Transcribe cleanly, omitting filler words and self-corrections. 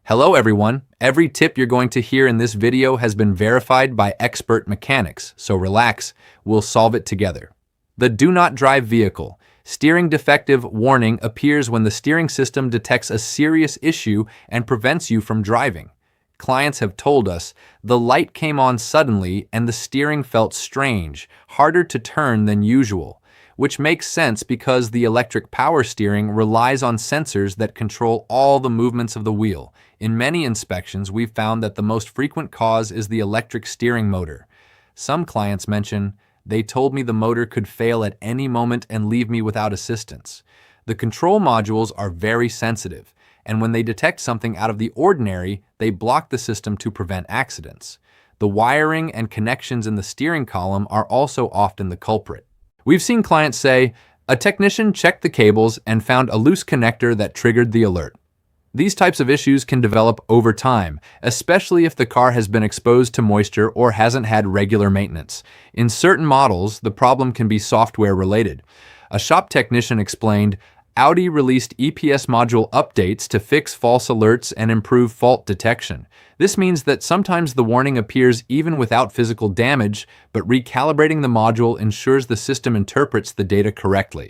Hello everyone. Every tip you're going to hear in this video has been verified by expert mechanics, so relax, we'll solve it together. The do not drive vehicle. Steering defective warning appears when the steering system detects a serious issue and prevents you from driving. Clients have told us the light came on suddenly and the steering felt strange, harder to turn than usual, which makes sense because the electric power steering relies on sensors that control all the movements of the wheel. In many inspections, we've found that the most frequent cause is the electric steering motor. Some clients mention, "They told me the motor could fail at any moment and leave me without assistance." The control modules are very sensitive, and when they detect something out of the ordinary, they block the system to prevent accidents. The wiring and connections in the steering column are also often the culprit. We've seen clients say, "A technician checked the cables and found a loose connector that triggered the alert." These types of issues can develop over time, especially if the car has been exposed to moisture or hasn't had regular maintenance. In certain models, the problem can be software related. A shop technician explained, Audi released EPS module updates to fix false alerts and improve fault detection. This means that sometimes the warning appears even without physical damage, but recalibrating the module ensures the system interprets the data correctly.